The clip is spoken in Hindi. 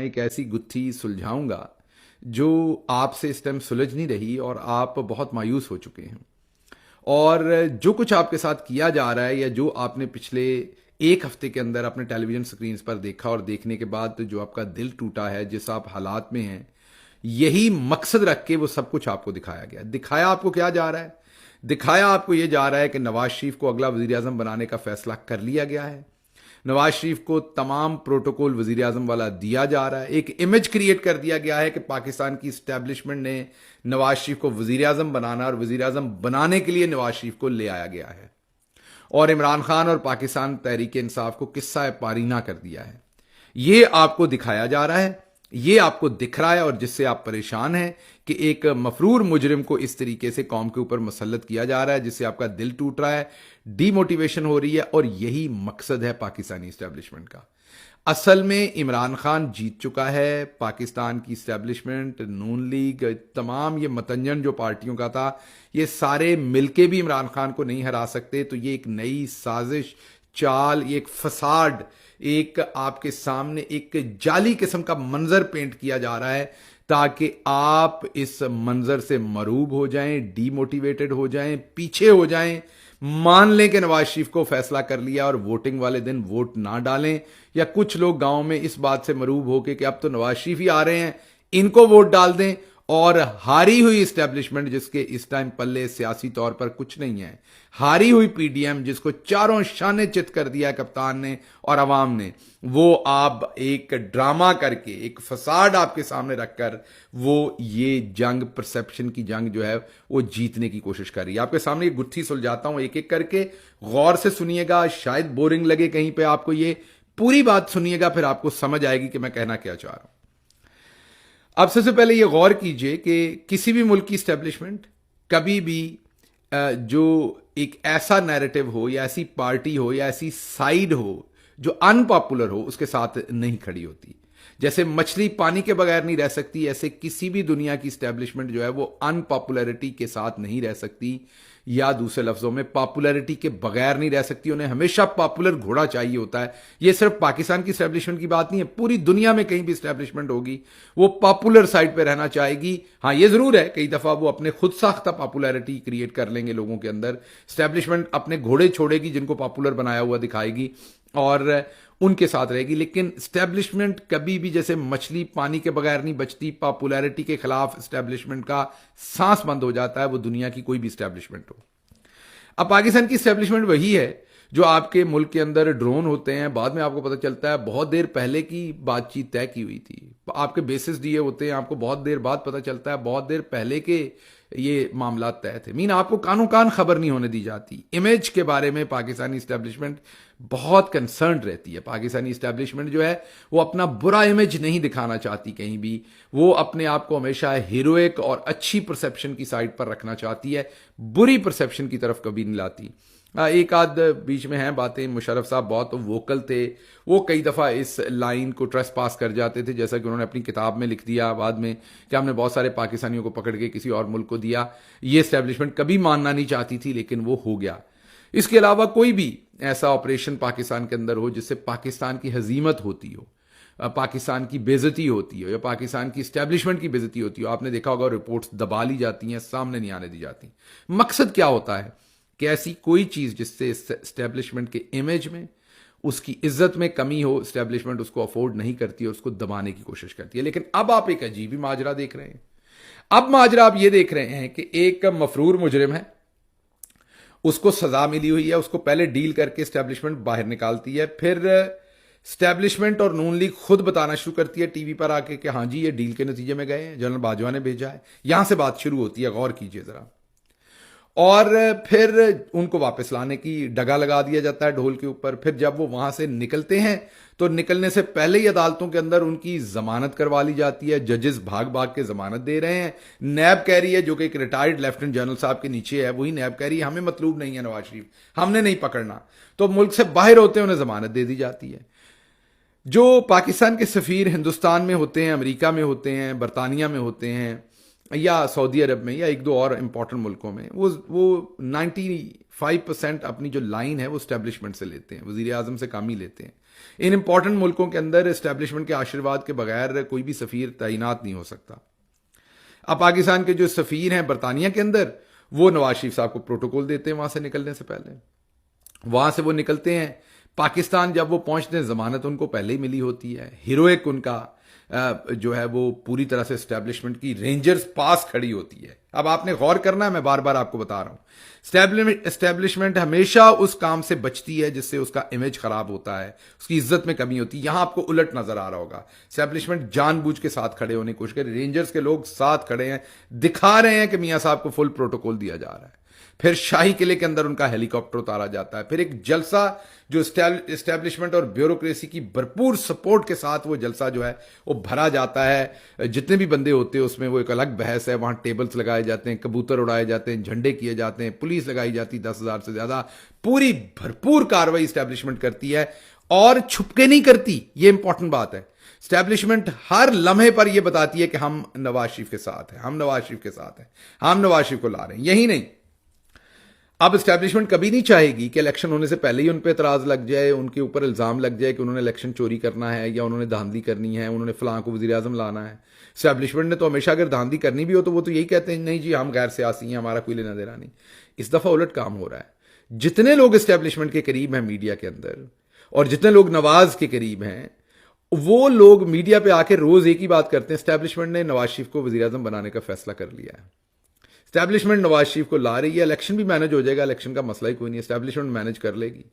एक ऐसी गुत्थी सुलझाऊंगा जो आपसे इस टाइम सुलझ नहीं रही और आप बहुत मायूस हो चुके हैं। और जो कुछ आपके साथ किया जा रहा है या जो आपने पिछले एक हफ्ते के अंदर अपने टेलीविजन स्क्रीन पर देखा और देखने के बाद जो आपका दिल टूटा है, जिस आप हालात में हैं, यही मकसद रख के वो सब कुछ आपको दिखाया गया। दिखाया आपको क्या जा रहा है? दिखाया आपको ये जा रहा है कि नवाज शरीफ को अगला वजीर आजम बनाने का फैसला कर लिया गया है। नवाज शरीफ को तमाम प्रोटोकॉल वजीर आजम वाला दिया जा रहा है। एक इमेज क्रिएट कर दिया गया है कि पाकिस्तान की स्टैब्लिशमेंट ने नवाज शरीफ को वजीर आजम बनाना और वजीर आजम बनाने के लिए नवाज शरीफ को ले आया गया है और इमरान खान और पाकिस्तान तहरीक इंसाफ को किस्सा पारीना कर दिया है। ये आपको दिखाया जा रहा है, ये आपको दिख रहा है और जिससे आप परेशान हैं कि एक मफरूर मुजरिम को इस तरीके से कौम के ऊपर मुसल्लत किया जा रहा है, जिससे आपका दिल टूट रहा है, डीमोटिवेशन हो रही है। और यही मकसद है पाकिस्तानी इस्टेब्लिशमेंट का। असल में इमरान खान जीत चुका है। पाकिस्तान की इस्टेब्लिशमेंट, नून लीग, तमाम ये मतंजन जो पार्टियों का था, ये सारे मिलके भी इमरान खान को नहीं हरा सकते। तो ये एक नई साजिश, चाल, ये एक फसाड, एक आपके सामने एक जाली किस्म का मंजर पेंट किया जा रहा है ताकि आप इस मंजर से मरूब हो जाएं, डीमोटिवेटेड हो जाएं, पीछे हो जाएं, मान लें कि नवाज शरीफ को फैसला कर लिया और वोटिंग वाले दिन वोट ना डालें, या कुछ लोग गांव में इस बात से मरूब होकर कि अब तो नवाज शरीफ ही आ रहे हैं, इनको वोट डाल दें। और हारी हुई इस्टेब्लिशमेंट, जिसके इस टाइम पल्ले सियासी तौर पर कुछ नहीं है, हारी हुई पीडीएम, जिसको चारों शाने चित कर दिया है कप्तान ने और अवाम ने, वो आप एक ड्रामा करके, एक फसाड आपके सामने रखकर वो ये जंग, परसेप्शन की जंग जो है वो जीतने की कोशिश कर रही है। आपके सामने ये गुत्थी सुलझाता हूं एक एक करके, गौर से सुनिएगा। शायद बोरिंग लगे कहीं पे आपको, ये पूरी बात सुनिएगा, फिर आपको समझ आएगी कि मैं कहना क्या चाह रहा हूं। अब सबसे पहले यह गौर कीजिए कि किसी भी मुल्क की स्टैब्लिशमेंट कभी भी जो एक ऐसा नैरेटिव हो या ऐसी पार्टी हो या ऐसी साइड हो जो अनपॉपुलर हो, उसके साथ नहीं खड़ी होती। जैसे मछली पानी के बगैर नहीं रह सकती, ऐसे किसी भी दुनिया की स्टैब्लिशमेंट जो है वो अनपॉपुलैरिटी के साथ नहीं रह सकती, या दूसरे लफ्जों में पॉपुलैरिटी के बगैर नहीं रह सकती। उन्हें हमेशा पॉपुलर घोड़ा चाहिए होता है। यह सिर्फ पाकिस्तान की स्टैब्लिशमेंट की बात नहीं है, पूरी दुनिया में कहीं भी स्टैब्लिशमेंट होगी वो पॉपुलर साइड पे रहना चाहेगी। हाँ, यह जरूर है कई दफा वो अपने खुद साख्ता पॉपुलैरिटी क्रिएट कर लेंगे लोगों के अंदर। स्टैब्लिशमेंट अपने घोड़े छोड़ेगी जिनको पॉपुलर बनाया हुआ दिखाएगी और उनके साथ रहेगी, लेकिन स्टैब्लिशमेंट कभी भी जैसे मछली पानी के बगैर नहीं बचती। पॉपुलैरिटी के खिलाफ स्टैब्लिशमेंट का सांस बंद हो जाता है, वो दुनिया की कोई भी स्टैब्लिशमेंट हो। अब पाकिस्तान की स्टैब्लिशमेंट वही है जो आपके मुल्क के अंदर ड्रोन होते हैं, बाद में आपको पता चलता है बहुत देर पहले की बातचीत तय की हुई थी, आपके बेसिस दिए होते हैं, आपको बहुत देर बाद पता चलता है बहुत देर पहले के ये मामला तय थे। मीन आपको कानों कान खबर नहीं होने दी जाती। इमेज के बारे में पाकिस्तानी स्टैब्लिशमेंट बहुत कंसर्न रहती है। पाकिस्तानी स्टैब्लिशमेंट जो है वो अपना बुरा इमेज नहीं दिखाना चाहती कहीं भी, वो अपने आप को हमेशा हीरोइक और अच्छी परसेप्शन की साइड पर रखना चाहती है, बुरी परसेप्शन की तरफ कभी नहीं लाती। एक आध बीच में हैं बातें, मुशर्रफ साहब बहुत वोकल थे, वो कई दफ़ा इस लाइन को ट्रेस पास कर जाते थे, जैसा कि उन्होंने अपनी किताब में लिख दिया बाद में कि हमने बहुत सारे पाकिस्तानियों को पकड़ के किसी और मुल्क को दिया। ये एस्टेब्लिशमेंट कभी मानना नहीं चाहती थी, लेकिन वो हो गया। इसके अलावा कोई भी ऐसा ऑपरेशन पाकिस्तान के अंदर हो जिससे पाकिस्तान की हजीमत होती हो, पाकिस्तान की बेइज्जती होती हो या पाकिस्तान की स्टैब्लिशमेंट की बेइज्जती होती हो, आपने देखा होगा रिपोर्ट्स दबा ली जाती हैं, सामने नहीं आने दी जाती। मकसद क्या होता है कि ऐसी कोई चीज जिससे स्टैब्लिशमेंट के इमेज में, उसकी इज्जत में कमी हो, स्टैब्लिशमेंट उसको अफोर्ड नहीं करती और उसको दबाने की कोशिश करती है। लेकिन अब आप एक अजीब ही माजरा देख रहे हैं। अब माजरा आप ये देख रहे हैं कि एक मफरूर मुजरिम है, उसको सजा मिली हुई है, उसको पहले डील करके स्टैब्लिशमेंट बाहर निकालती है, फिर स्टैब्लिशमेंट और नून लीग खुद बताना शुरू करती है टीवी पर आके कि हाँ जी ये डील के नतीजे में गए हैं, जनरल बाजवा ने भेजा है। यहां से बात शुरू होती है, गौर कीजिए जरा। और फिर उनको वापस लाने की डगा लगा दिया जाता है ढोल के ऊपर। फिर जब वो वहां से निकलते हैं तो निकलने से पहले ही अदालतों के अंदर उनकी जमानत करवा ली जाती है। जजेस भाग भाग के जमानत दे रहे हैं। नैब कह रही है, जो कि एक रिटायर्ड लेफ्टिनेंट जनरल साहब के नीचे है, वही नैब कह रही है हमें मतलूब नहीं है नवाज शरीफ, हमने नहीं पकड़ना। तो मुल्क से बाहर होते हैं उन्हें जमानत दे दी जाती है। जो पाकिस्तान के सफीर हिंदुस्तान में होते हैं, अमेरिका में होते हैं, बरतानिया में होते हैं, या सऊदी अरब में, या एक दो और इंपॉर्टेंट मुल्कों में, वो 95% अपनी जो लाइन है वो स्टैब्लिशमेंट से लेते हैं, वजीर आजम से काम ही लेते हैं। इन इंपॉर्टेंट मुल्कों के अंदर एस्टेब्लिशमेंट के आशीर्वाद के बगैर कोई भी सफ़ीर तैनात नहीं हो सकता। अब पाकिस्तान के जो सफ़ीर हैं बरतानिया के अंदर, वो नवाज शरीफ साहब को प्रोटोकॉल देते हैं वहां से निकलने से पहले। वहां से वो निकलते हैं, पाकिस्तान जब वो पहुंचते हैं जमानत उनको पहले ही मिली होती है। हीरोइक उनका जो है वो पूरी तरह से एस्टेब्लिशमेंट की रेंजर्स पास खड़ी होती है। अब आपने गौर करना है, मैं बार बार आपको बता रहा हूं, एस्टेब्लिशमेंट हमेशा उस काम से बचती है जिससे उसका इमेज खराब होता है, उसकी इज्जत में कमी होती है। यहां आपको उलट नजर आ रहा होगा, एस्टेब्लिशमेंट जानबूझ के साथ खड़े होने की कोशिश कर, रेंजर्स के लोग साथ खड़े हैं, दिखा रहे हैं कि मियां साहब को फुल प्रोटोकॉल दिया जा रहा है। फिर शाही किले के अंदर उनका हेलीकॉप्टर उतारा जाता है, फिर एक जलसा जो एस्टेब्लिशमेंट और ब्यूरोक्रेसी की भरपूर सपोर्ट के साथ वो जलसा जो है वो भरा जाता है। जितने भी बंदे होते हैं उसमें वो एक अलग बहस है, वहां टेबल्स लगाए जाते हैं, कबूतर उड़ाए जाते हैं, झंडे किए जाते हैं, पुलिस लगाई जाती 10,000 से ज्यादा, पूरी भरपूर कार्रवाई एस्टेब्लिशमेंट करती है और छुपके नहीं करती। ये इंपॉर्टेंट बात है। एस्टेब्लिशमेंट हर लम्हे पर यह बताती है कि हम नवाज शरीफ के साथ हैं, हम नवाज शरीफ के साथ हैं, हम नवाज शरीफ को ला रहे हैं। यही नहीं, अब एस्टेब्लिशमेंट कभी नहीं चाहेगी कि इलेक्शन होने से पहले ही उन पर एतराज लग जाए, उनके ऊपर इल्जाम लग जाए कि उन्होंने इलेक्शन चोरी करना है या उन्होंने धांधली करनी है, उन्होंने फलां को वज़ीर आज़म लाना है। एस्टेब्लिशमेंट ने तो हमेशा अगर धांधली करनी भी हो तो वो तो यही कहते हैं, नहीं जी हम गैर सियासी हैं, हमारा कोई लेना देना नहीं। इस दफा उलट काम हो रहा है। जितने लोग एस्टेब्लिशमेंट के करीब हैं मीडिया के अंदर, और जितने लोग नवाज के करीब हैं, वो लोग मीडिया पे आके रोज एक ही बात करते हैं, एस्टेब्लिशमेंट ने नवाज शरीफ को वज़ीर आज़म बनाने का फैसला कर लिया है, एस्टेब्लिशमेंट नवाज शरीफ को ला रही है, इलेक्शन भी मैनेज हो जाएगा, इलेक्शन का मसला ही कोई नहीं, एस्टेब्लिशमेंट मैनेज कर लेगी।